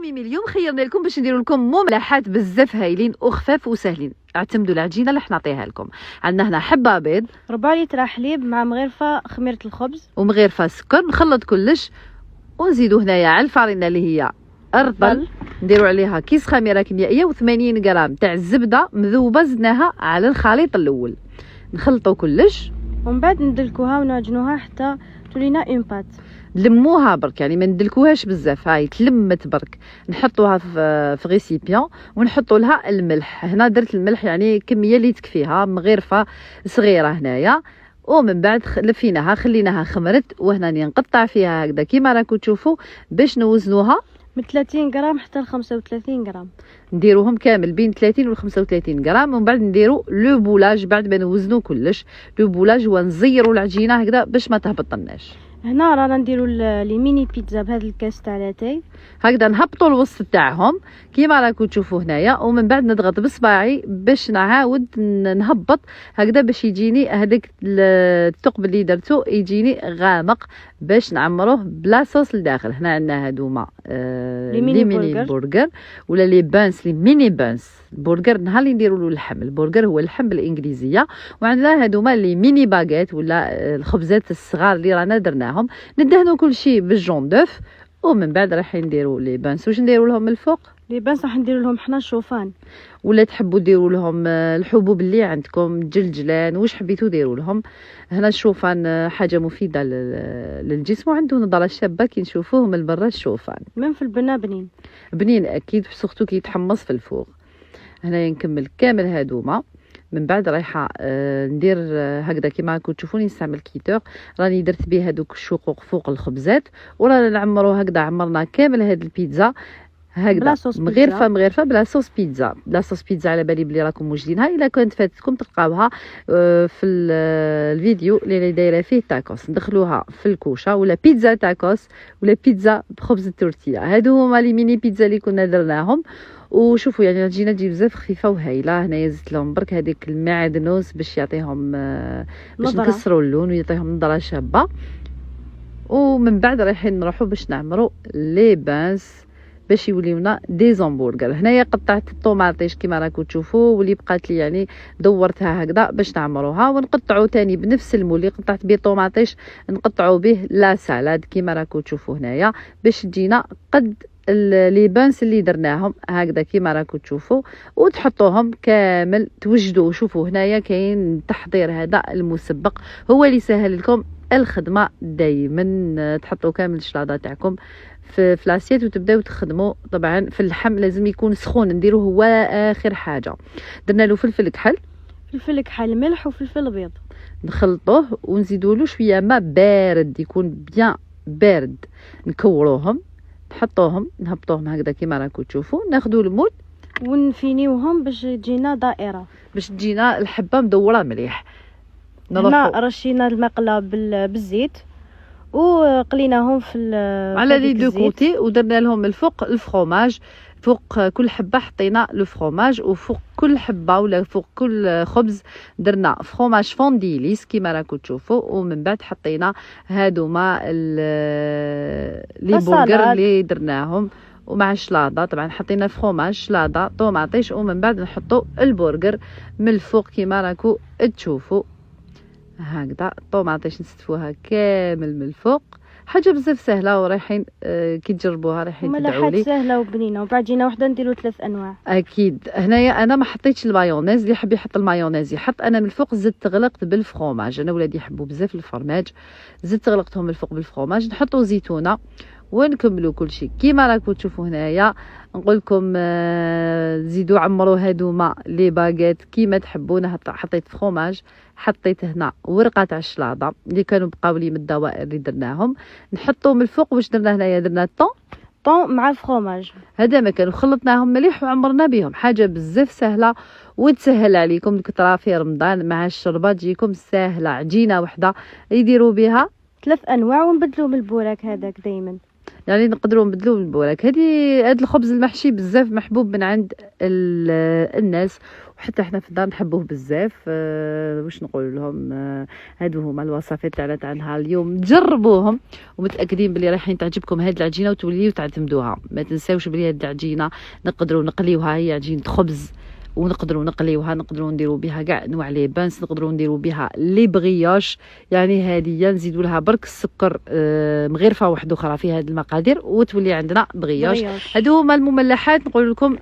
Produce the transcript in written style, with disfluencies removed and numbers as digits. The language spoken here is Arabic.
ميمي اليوم خيرنا لكم باش نديروا لكم مملحات بزاف هايلين وخفاف وسهلين. اعتمدوا العجينه اللي حنعطيها لكم. عندنا هنا حبه بيض، ربع لتر حليب مع مغرفه خميره الخبز ومغرفه سكر. نخلط كلش ونزيدوا هنايا على الفرينه اللي هي الرطل، نديروا عليها كيس خميره كيميائيه و80 غرام تاع الزبده مذوبه زدناها على الخليط الاول. نخلطوا كلش ومن بعد ندلكوها ونعجنوها حتى تولينا اون بات. لموها برك، يعني ما ندلكوهاش بزاف، هاي تلمت برك. نحطوها في غيسيبيون ونحطوا لها الملح. هنا درت الملح يعني كميه اللي تكفيها، مغرفه صغيره هنايا. ومن بعد لفيناها خليناها خمرت، وهنا نقطع فيها هكذا كيما راكم تشوفوا باش نوزنوها من 30 غرام حتى ل 35 غرام. نديروهم كامل بين 30 و 35 غرام. ومن بعد نديروا لو بولاج بعد ما نوزنوا كلش. لو بولاج هو نزيروا العجينه هكذا باش ما تهبطناش. هنا رانا نديروا لي ميني بيتزا بهذا الكاس تاع لاتاي، هكذا نهبطوا الوسط تاعهم كيما راكم تشوفوا هنايا. ومن بعد نضغط بصباعي باش نعاود نهبط هكذا باش يجيني هذاك الثقب اللي درتو يجيني غامق باش نعمروه بلا صوص لداخل. هنا عندنا هذوما لي ميني برجر ولا لي بانس، لي ميني بانس. البرجر نهار اللي نديروا له اللحم، البرجر هو اللحم بالانجليزيه. وعندنا هذوما لي ميني باغيت ولا الخبزات الصغار اللي رانا درناهم. ندهنوا كل شيء بالجون دوف. ومن بعد راح نديروا لي بانس. واش نديروا لهم الفوق؟ لي بانس راح نديروا لهم حنا الشوفان، ولا تحبوا ديروا لهم الحبوب اللي عندكم، جلجلان، واش حبيتوا ديروا لهم. هنا الشوفان حاجه مفيده للجسم، وعنده نظره شابه كي نشوفوه من برا. الشوفان من في البنه بنين اكيد، سورتو كي يتحمص في الفوغ. هنا نكمل كامل هادوما. من بعد رايحه ندير هكذا كيما راكم تشوفوني نستعمل كيتور. راني درت به هذوك الشقوق فوق الخبزات، ورانا نعمرو هكذا. عمرنا كامل هاد البيتزا هكذا مغرفه بلا صوص بيتزا. بلا صوص بيتزا على بالي بلي راكم موجدينها. الا كانت فاتتكم تلقاوها في الفيديو اللي دايره فيه تاكوس. ندخلوها في الكوشه ولا بيتزا تاكوس ولا بيتزا بخبز التورتيه. هادو هما لي ميني بيتزا اللي كنا درناهم. وشوفوا يعني العجينه تجي بزاف خفيفه وهايله. هنايا زدت لهم برك هذيك المعدنوس باش يعطيهم باش نكسروا اللون ويعطيهم نظره شابه. ومن بعد رايحين نروحوا باش نعمروا لي بانس باش يوليونا دي زامبورغر. هنايا قطعت الطوماطيش كيما راكم تشوفوا، واللي بقات لي يعني دورتها هكذا باش نعمروها. ونقطعوا تاني بنفس المول اللي قطعت به الطوماطيش نقطعوا به لا سالاد كيما راكم تشوفوا هنايا باش تجينا قد لي بانس اللي درناهم هكذا كيما راكم تشوفوا. وتحطوهم كامل توجدوا. شوفوا هنايا كاين التحضير هذا المسبق هو اللي سهل لكم الخدمه. دائما تحطوا كامل الشلاضه تاعكم في لاسيت وتبداو تخدموا. طبعا في اللحم لازم يكون سخون، نديروه هو اخر حاجه. درنا له فلفل كحل، ملح وفلفل ابيض. نخلطوه ونزيدوا له شويه ماء بارد، يكون بيان بارد. نكوروهم نحطوهم نهبطوهم هكذا كيما راكم تشوفوا. ناخذوا المول ونفينيوهم باش تجينا دائره، باش تجينا الحبه مدوره مليح. هنا رشينا المقله بالزيت وقليناهم على لي دو كوتي. ودرنا لهم الفوق الفرomage. فوق كل حبه حطينا لو فرomage، وفوق كل حبه ولا فوق كل خبز درنا فرomage فونديليس كيما راكم تشوفوا. ومن بعد حطينا هادوما لي برجر اللي درناهم ومع الشلاضه. طبعا حطينا فرomage شلاضه طوماطيش. ومن بعد نحطوا البرجر من الفوق كيما راكم تشوفوا هكذا. الطوماطيش نستفوها كامل من الفوق. حاجه بزاف سهله ورايحين كي تجربوها رايحين تدعوا لي. سهله وبنينه. وبعد جينا وحده نديروا 3 انواع. اكيد هنايا انا ما حطيتش المايونيز. اللي يحب يحط المايونيز يحط. انا من الفوق زدت غلقت بالفرomage. انا ولادي يحبوا بزاف الفرماج، زدت غلقتهم من الفوق بالفرomage. نحطوا زيتونه ونكملوا كل شيء كيما راكم تشوفوا هنايا. نقول لكم زيدوا عمروا هادوما لي باغيت كيما تحبون. حطيت فرomage، حطيت هنا ورقه تاع الشلاضه اللي كانوا بقاو لي من الدوائر اللي درناهم. نحطوا من الفوق. واش درنا هنايا؟ درنا طون مع الفرomage. هذا ما كانوا خلطناهم مليح وعمرنا بهم. حاجه بزاف سهله وتسهل عليكم الكثره في رمضان مع الشربه تجيكم سهله. عجينه وحده يديروا بها 3 انواع ونبدلوا من البوراك هذاك دائما. يعني نقدروا نبدلوه بالبوراك. هذا الخبز المحشي بزاف محبوب من عند الناس، وحتى احنا في الدار نحبوه بزاف. واش نقول لهم، هادو هما الوصفات تاع نهار اليوم، جربوهم ومتاكدين بلي رايحين تعجبكم هاد العجينه وتوليو تعتمدوها. ما تنساوش بلي هاد العجينه نقدروا نقليوها، هي عجينه خبز، ونقدروا نقليوها، نقدروا نديروا بها كاع انواع لي بانس، نقدروا نديروا بها لي بغياش. يعني هذه نزيدوا لها برك السكر مغرفه واحده اخرى في هذه المقادير وتولي عندنا بغياش. هادو هما المملحات. نقول لكم